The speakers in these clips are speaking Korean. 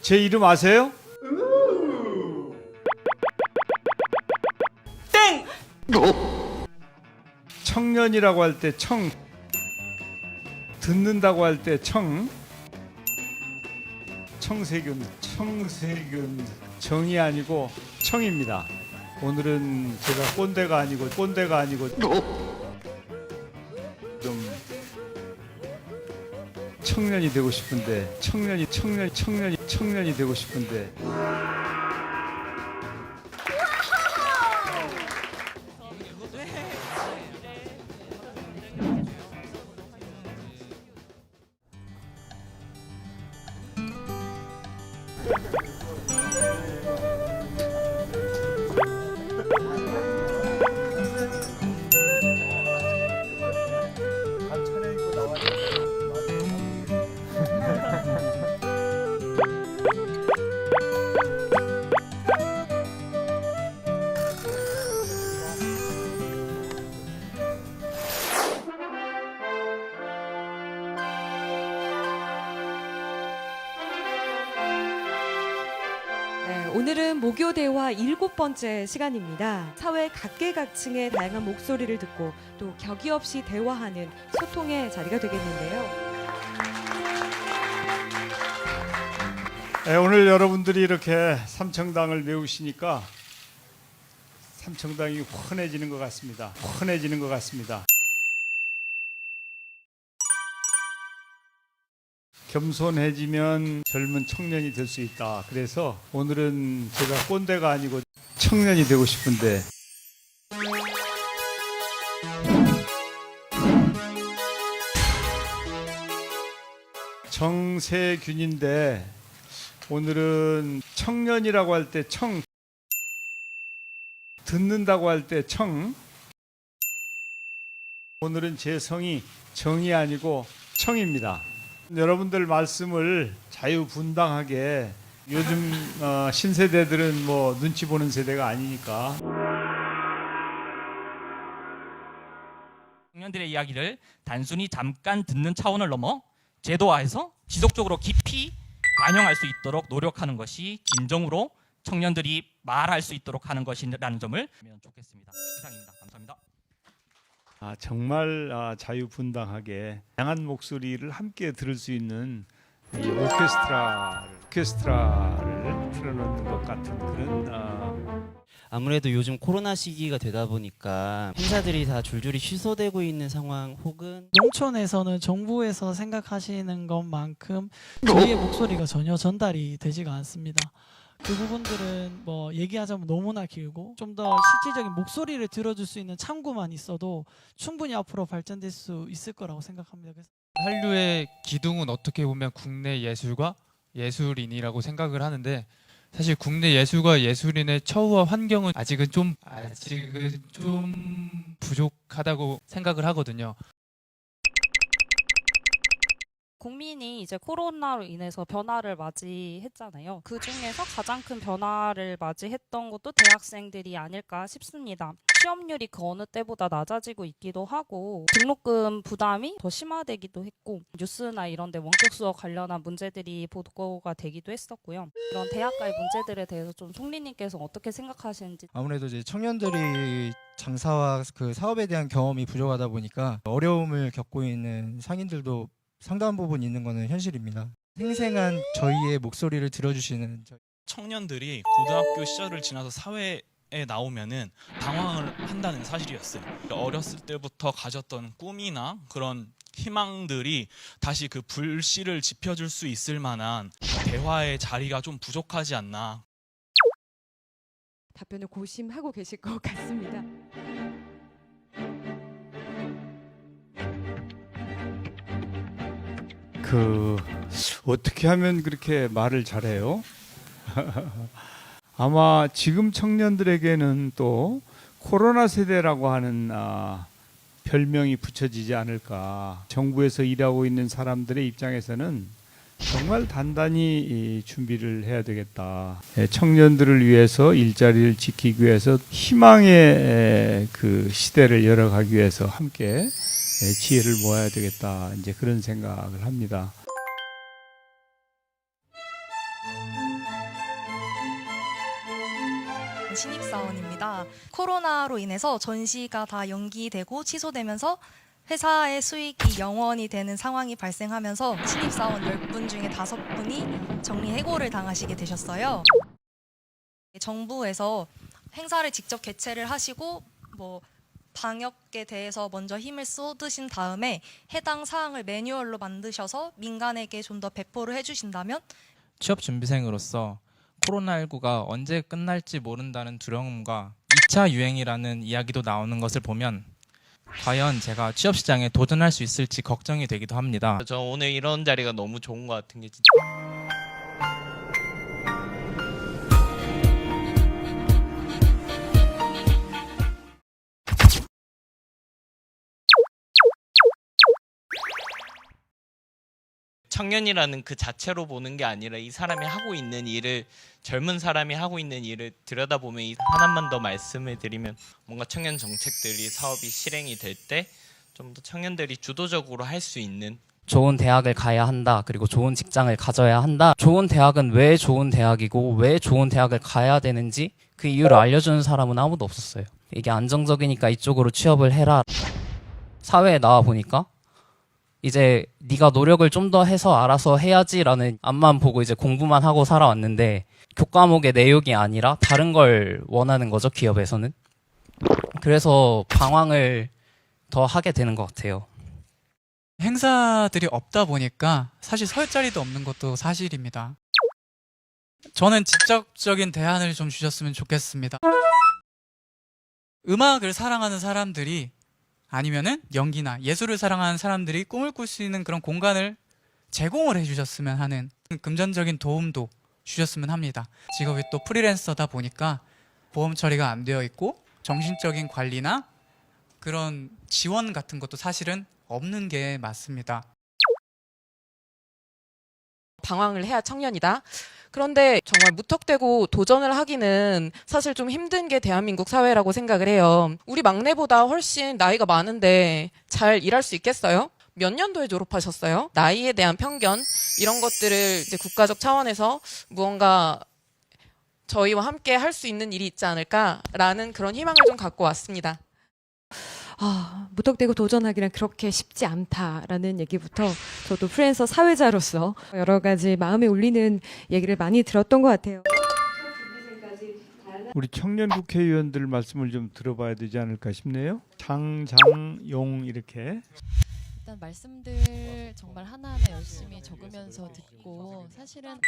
제 이름 아세요? 땡! 청년이라고 할 때 청, 듣는다고 할 때 청, 청세균, 정이 아니고 청입니다. 오늘은 제가 꼰대가 아니고 좀 청년이 되고 싶은데 청년이 되고 싶은데 네, 오늘은 모교 대화 7번째 시간입니다. 사회 각계각층의 다양한 목소리를 듣고 또 격이 없이 대화하는 소통의 자리가 되겠는데요. 네, 오늘 여러분들이 이렇게 삼청당을 메우시니까 삼청당이 환해지는 것 같습니다. 겸손해지면 젊은 청년이 될 수 있다. 그래서 오늘은 제가 꼰대가 아니고 청년이 되고 싶은데 정세균인데 오늘은 청년이라고 할 때 청, 듣는다고 할 때 청, 오늘은 제 성이 정이 아니고 청입니다. 여러분들 말씀을 자유분방하게 요즘 신세대들은 뭐 눈치 보는 세대가 아니니까 청년들의 이야기를 단순히 잠깐 듣는 차원을 넘어 제도화해서 지속적으로 깊이 반영할 수 있도록 노력하는 것이 진정으로 청년들이 말할 수 있도록 하는 것이라는 점을 알면 좋겠습니다. 이상입니다. 감사합니다. 정말 자유분방하게 다양한 목소리를 함께 들을 수 있는 이 오케스트라를 틀어놓는 것 같은 그런 아무래도 요즘 코로나 시기가 되다 보니까 행사들이 다 줄줄이 취소되고 있는 상황 혹은 농촌에서는 정부에서 생각하시는 것만큼 저희의 목소리가 전혀 전달이 되지가 않습니다. 그 부분들은 뭐 얘기하자면 너무나 길고 좀 더 실질적인 목소리를 들어줄 수 있는 창구만 있어도 충분히 앞으로 발전될 수 있을 거라고 생각합니다. 그래서 한류의 기둥은 어떻게 보면 국내 예술과 예술인이라고 생각을 하는데 사실 국내 예술과 예술인의 처우와 환경은 아직은 좀 부족하다고 생각을 하거든요. 국민이 이제 코로나로 인해서 변화를 맞이했잖아요. 그 중에서 가장 큰 변화를 맞이했던 것도 대학생들이 아닐까 싶습니다. 취업률이 그 어느 때보다 낮아지고 있기도 하고 등록금 부담이 더 심화되기도 했고 뉴스나 이런 데 원격 수업 관련한 문제들이 보도가 되기도 했었고요. 이런 대학가의 문제들에 대해서 좀 송리님께서 어떻게 생각하시는지. 아무래도 이제 청년들이 장사와 그 사업에 대한 경험이 부족하다 보니까 어려움을 겪고 있는 상인들도 상당한 부분 있는 거는 현실입니다. 생생한 저희의 목소리를 들어주시는 청년들이 고등학교 시절을 지나서 사회에 나오면은 방황을 한다는 사실이었어요. 어렸을 때부터 가졌던 꿈이나 그런 희망들이 다시 그 불씨를 지펴줄 수 있을 만한 대화의 자리가 좀 부족하지 않나. 답변을 고심하고 계실 것 같습니다. 어떻게 하면 그렇게 말을 잘해요? 아마 지금 청년들에게는 또 코로나 세대라고 하는 별명이 붙여지지 않을까. 정부에서 일하고 있는 사람들의 입장에서는 정말 단단히 준비를 해야 되겠다. 청년들을 위해서 일자리를 지키기 위해서 희망의 그 시대를 열어가기 위해서 함께 지혜를 모아야 되겠다. 이제 그런 생각을 합니다. 신입사원입니다. 코로나로 인해서 전시가 다 연기되고 취소되면서 회사의 수익이 0원이 되는 상황이 발생하면서 신입사원 10분 중에 5분이 정리해고를 당하시게 되셨어요. 정부에서 행사를 직접 개최를 하시고 방역에 대해서 먼저 힘을 쏟으신 다음에 해당 사항을 매뉴얼로 만드셔서 민간에게 좀 더 배포를 해주신다면 취업 준비생으로서 코로나19가 언제 끝날지 모른다는 두려움과 2차 유행이라는 이야기도 나오는 것을 보면 과연 제가 취업 시장에 도전할 수 있을지 걱정이 되기도 합니다. 저 오늘 이런 자리가 너무 좋은 것 같은 게 진짜 청년이라는 그 자체로 보는 게 아니라 이 사람이 하고 있는 일을 젊은 사람이 하고 있는 일을 들여다보면 하나만 더 말씀을 드리면 뭔가 청년 정책들이 사업이 실행이 될 때 좀 더 청년들이 주도적으로 할 수 있는 좋은 대학을 가야 한다. 그리고 좋은 직장을 가져야 한다. 좋은 대학은 왜 좋은 대학이고 왜 좋은 대학을 가야 되는지 그 이유를 알려주는 사람은 아무도 없었어요. 이게 안정적이니까 이쪽으로 취업을 해라. 사회에 나와 보니까 이제 네가 노력을 좀 더 해서 알아서 해야지라는 앞만 보고 이제 공부만 하고 살아왔는데 교과목의 내용이 아니라 다른 걸 원하는 거죠, 기업에서는. 그래서 방황을 더 하게 되는 것 같아요. 행사들이 없다 보니까 사실 설 자리도 없는 것도 사실입니다. 저는 직접적인 대안을 좀 주셨으면 좋겠습니다. 음악을 사랑하는 사람들이 아니면은 연기나 예술을 사랑하는 사람들이 꿈을 꿀 수 있는 그런 공간을 제공을 해주셨으면 하는 금전적인 도움도 주셨으면 합니다. 직업이 또 프리랜서다 보니까 보험 처리가 안 되어 있고 정신적인 관리나 그런 지원 같은 것도 사실은 없는 게 맞습니다. 방황을 해야 청년이다. 그런데 정말 무턱대고 도전을 하기는 사실 좀 힘든 게 대한민국 사회라고 생각을 해요. 우리 막내보다 훨씬 나이가 많은데 잘 일할 수 있겠어요? 몇 년도에 졸업하셨어요? 나이에 대한 편견 이런 것들을 이제 국가적 차원에서 무언가 저희와 함께 할 수 있는 일이 있지 않을까라는 그런 희망을 좀 갖고 왔습니다. 무턱대고 도전하기란 그렇게 쉽지 않다라는 얘기부터 저도 프리랜서 사회자로서 여러 가지 마음에 울리는 얘기를 많이 들었던 것 같아요. 우리 청년 국회의원들 말씀을 좀 들어봐야 되지 않을까 싶네요. 장용 이렇게. 일단 말씀들 정말 하나하나 열심히 적으면서 듣고 사실은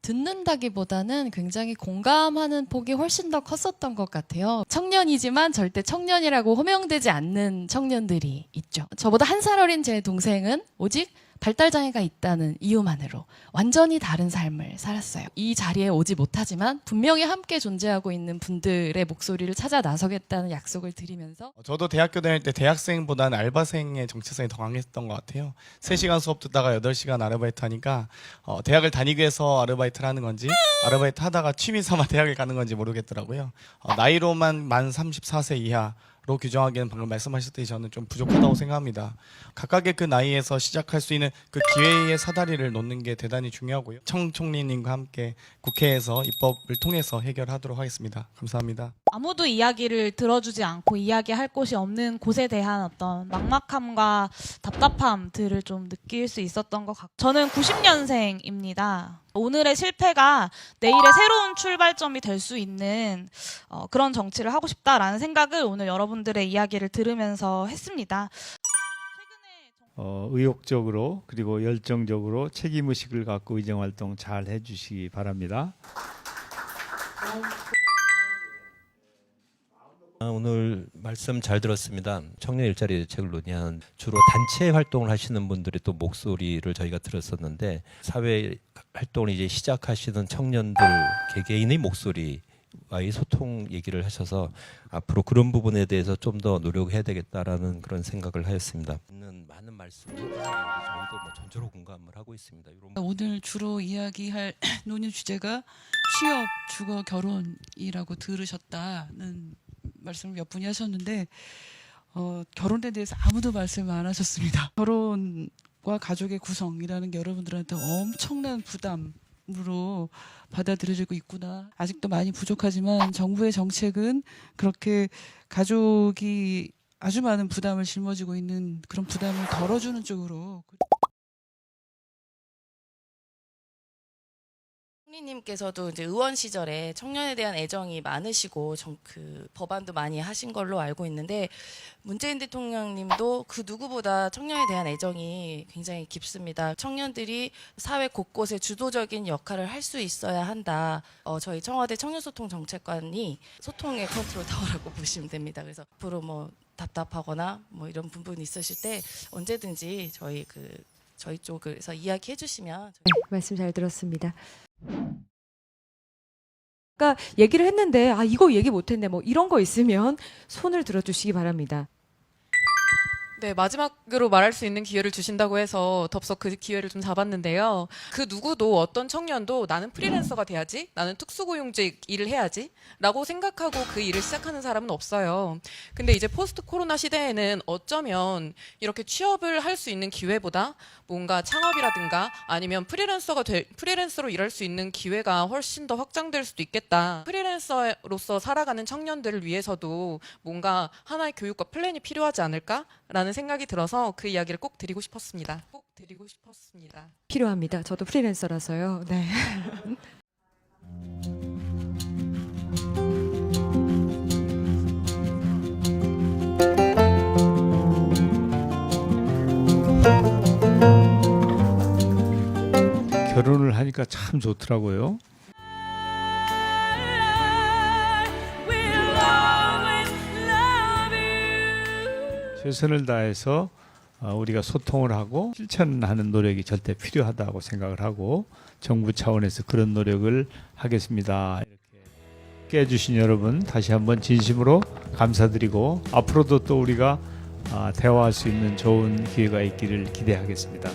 듣는다기보다는 굉장히 공감하는 폭이 훨씬 더 컸었던 것 같아요. 청년이지만 절대 청년이라고 호명되지 않는 청년들이 있죠. 저보다 한 살 어린 제 동생은 오직 발달장애가 있다는 이유만으로 완전히 다른 삶을 살았어요. 이 자리에 오지 못하지만 분명히 함께 존재하고 있는 분들의 목소리를 찾아 나서겠다는 약속을 드리면서 저도 대학교 다닐 때 대학생보다는 알바생의 정체성이 더 강했던 것 같아요. 3시간 수업 듣다가 8시간 아르바이트 하니까 대학을 다니기 위해서 아르바이트를 하는 건지 아르바이트 하다가 취미 삼아 대학을 가는 건지 모르겠더라고요. 나이로만 만 34세 이하 로 규정하기에는 방금 말씀하셨듯이 저는 좀 부족하다고 생각합니다. 각각의 그 나이에서 시작할 수 있는 그 기회의 사다리를 놓는 게 대단히 중요하고요. 청 총리님과 함께 국회에서 입법을 통해서 해결하도록 하겠습니다. 감사합니다. 아무도 이야기를 들어주지 않고 이야기할 곳이 없는 곳에 대한 어떤 막막함과 답답함들을 좀 느낄 수 있었던 것 같고 저는 90년생입니다. 오늘의 실패가 내일의 새로운 출발점이 될 수 있는 그런 정치를 하고 싶다라는 생각을 오늘 여러분들의 이야기를 들으면서 했습니다. 의욕적으로 그리고 열정적으로 책임의식을 갖고 의정활동 잘 해주시기 바랍니다. 오늘 말씀 잘 들었습니다. 청년 일자리 대책을 논의한 주로 단체 활동을 하시는 분들의 또 목소리를 저희가 들었었는데 사회 활동을 이제 시작하시는 청년들 개개인의 목소리와의 소통 얘기를 하셔서 앞으로 그런 부분에 대해서 좀 더 노력해야 되겠다라는 그런 생각을 하였습니다. 많은 말씀을 저희도 전적으로 공감을 하고 있습니다. 오늘 주로 이야기할 논의 주제가 취업, 주거, 결혼이라고 들으셨다는 말씀을 몇 분이 하셨는데 결혼에 대해서 아무도 말씀을 안 하셨습니다. 결혼과 가족의 구성이라는 게 여러분들한테 엄청난 부담을 부담으로 받아들여지고 있구나. 아직도 많이 부족하지만 정부의 정책은 그렇게 가족이 아주 많은 부담을 짊어지고 있는 그런 부담을 덜어주는 쪽으로. 총리님께서도 이제 의원 시절에 청년에 대한 애정이 많으시고 그 법안도 많이 하신 걸로 알고 있는데 문재인 대통령님도 그 누구보다 청년에 대한 애정이 굉장히 깊습니다. 청년들이 사회 곳곳에 주도적인 역할을 할 수 있어야 한다. 저희 청와대 청년소통정책관이 소통의 컨트롤 타워라고 보시면 됩니다. 그래서 앞으로 뭐 답답하거나 뭐 이런 부분이 있으실 때 언제든지 저희 쪽에서 이야기해 주시면. 네, 말씀 잘 들었습니다. 아까 얘기를 했는데 아 이거 얘기 못했네 뭐 이런 거 있으면 손을 들어주시기 바랍니다. 네, 마지막으로 말할 수 있는 기회를 주신다고 해서 덥석 그 기회를 좀 잡았는데요. 그 누구도 어떤 청년도 나는 프리랜서가 돼야지, 나는 특수고용직 일을 해야지 라고 생각하고 그 일을 시작하는 사람은 없어요. 근데 이제 포스트 코로나 시대에는 어쩌면 이렇게 취업을 할 수 있는 기회보다 뭔가 창업이라든가 아니면 프리랜서로 일할 수 있는 기회가 훨씬 더 확장될 수도 있겠다. 프리랜서로서 살아가는 청년들을 위해서도 뭔가 하나의 교육과 플랜이 필요하지 않을까라는 생각이 들어서 그 이야기를 꼭 드리고 싶었습니다. 필요합니다. 저도 프리랜서라서요. 네. 결혼을 하니까 참 좋더라고요. 최선을 다해서 우리가 소통을 하고 실천하는 노력이 절대 필요하다고 생각을 하고 정부 차원에서 그런 노력을 하겠습니다. 이렇게 해주신 여러분 다시 한번 진심으로 감사드리고 앞으로도 또 우리가 대화할 수 있는 좋은 기회가 있기를 기대하겠습니다.